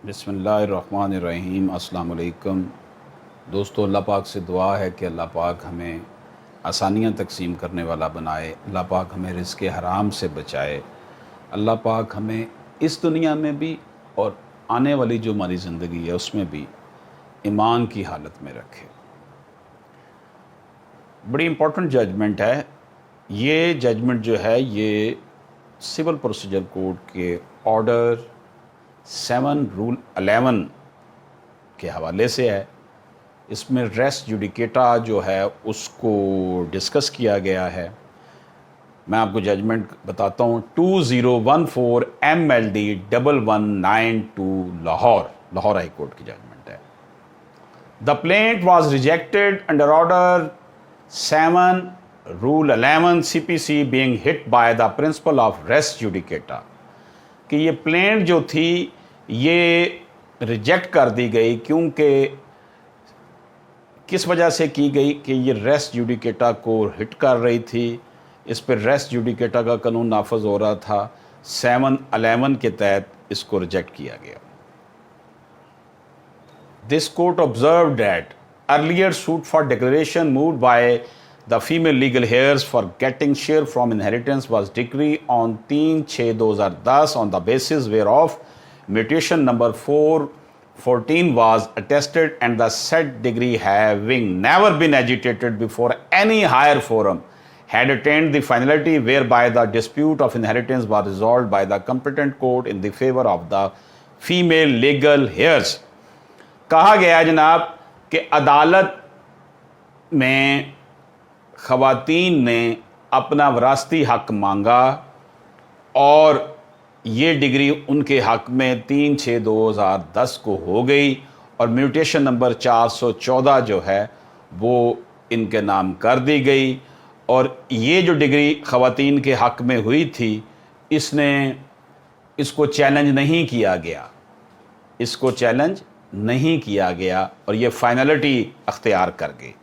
बिस्मिल्लाहिर्रहमानिर्रहीम। अस्सलाम वालेकुम दोस्तों, अल्लाह पाक से दुआ है कि अल्लाह पाक हमें आसानियाँ तकसीम करने वाला बनाए, अल्लाह पाक हमें रिज़्क़ हराम से बचाए, अल्लाह पाक हमें इस दुनिया में भी और आने वाली जो हमारी ज़िंदगी है उसमें भी ईमान की हालत में रखे। बड़ी इम्पोर्टेंट जजमेंट है। ये जजमेंट जो है ये सिविल प्रोसीजर कोड के ऑर्डर 7 रूल 11 के हवाले से है। इसमें रेस जुडिकेटा जो है उसको डिस्कस किया गया है। मैं आपको जजमेंट बताता हूँ। 2014 MLD 1192 लाहौर हाई कोर्ट की जजमेंट है। The plaint was rejected under order 7 rule 11 CPC being hit by the principle of res judicata कि ये प्लेंट जो थी ये रिजेक्ट कर दी गई। क्योंकि किस वजह से की गई कि ये रेस जुडिकेटा को हिट कर रही थी, इस पर रेस जुडिकेटा का कानून नाफज हो रहा था। 711 के तहत इसको रिजेक्ट किया गया। This court observe that earlier suit for declaration moved by the female legal heirs for getting share from inheritance was decreed on 3/6/2010 on the basis whereof mutation number 414 was attested and the said degree having never been agitated before any higher forum had attained the finality whereby the dispute of inheritance was resolved by the competent court in the favor of the female legal heirs। कहा गया जनाब कि अदालत में ख़वातीन ने अपना वरासती हक़ मांगा और ये डिग्री उनके हक़ में 3/6/2010 को हो गई और म्यूटेशन नंबर 414 जो है वो इनके नाम कर दी गई। और ये जो डिग्री ख़वातीन के हक़ में हुई थी इसको चैलेंज नहीं किया गया, और ये फाइनलिटी अख्तियार कर गई।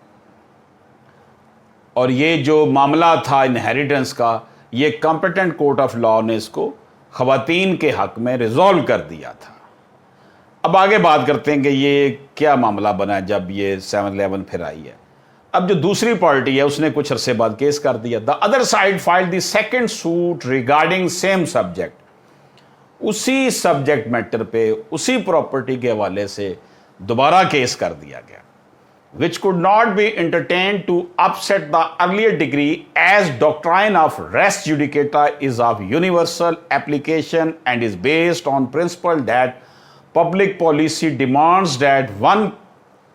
और ये जो मामला था इनहेरिटेंस का, ये कॉम्पिटेंट कोर्ट ऑफ लॉ ने इसको ख़वातीन के हक़ में रिजॉल्व कर दिया था। अब आगे बात करते हैं कि ये क्या मामला बना जब ये 711 फिर आई है। अब जो दूसरी पार्टी है उसने कुछ अरसे बाद केस कर दिया। The other side filed the second suit regarding same subject, उसी सब्जेक्ट मैटर पे उसी प्रॉपर्टी के हवाले से दोबारा केस कर दिया गया, which could not be entertained to upset the earlier degree as doctrine of res judicata is of universal application and is based on principle that public policy demands that one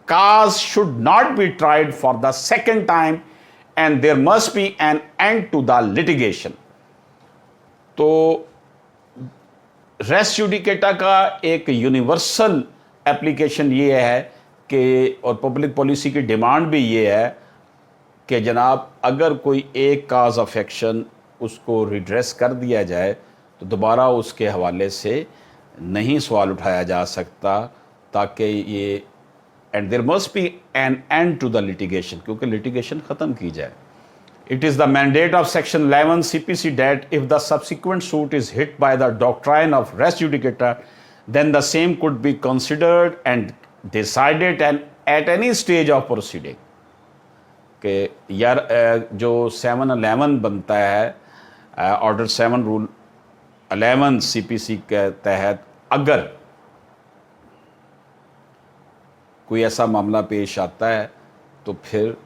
cause should not be tried for the second time and there must be an end to the litigation। तो race judicata का एक universal application ये है कि, और public policy की demand भी ये है कि जनाब अगर कोई एक काज ऑफ एक्शन उसको रिड्रेस कर दिया जाए तो दोबारा उसके हवाले से नहीं सवाल उठाया जा सकता, ताकि ये and there must be an end to the litigation, क्योंकि लिटिगेशन ख़त्म की जाए। It is the mandate of section 11 CPC that if the subsequent suit is hit by the doctrine of res judicata then the same could be considered and decided and at any stage of proceeding। कि यार जो 711 बनता है order 7 rule 11 CPC के तहत, अगर कोई ऐसा मामला पेश आता है तो फिर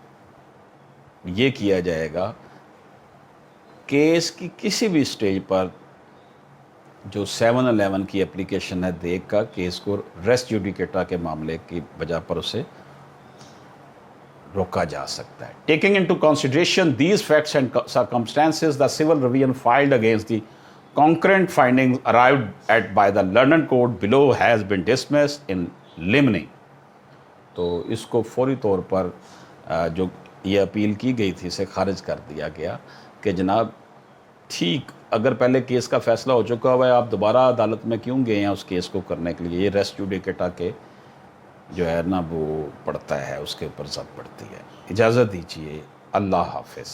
ये किया जाएगा केस की किसी भी स्टेज पर जो 711 की एप्लीकेशन है देख का केस को रेस जुडिकेटा के मामले की वजह पर उसे रोका जा सकता है। Taking into consideration these facts and circumstances the civil revision filed against the concurrent findings arrived at by the learned court below has been dismissed in limine. तो इसको फौरी तौर पर जो ये अपील की गई थी इसे खारिज कर दिया गया कि जनाब ठीक, अगर पहले केस का फैसला हो चुका हुआ है आप दोबारा अदालत में क्यों गए हैं उस केस को करने के लिए। ये रेस जुडिकेटा के जो है ना वो पड़ता है, उसके ऊपर जब्त पड़ती है। इजाज़त दीजिए, अल्लाह हाफ़िज़।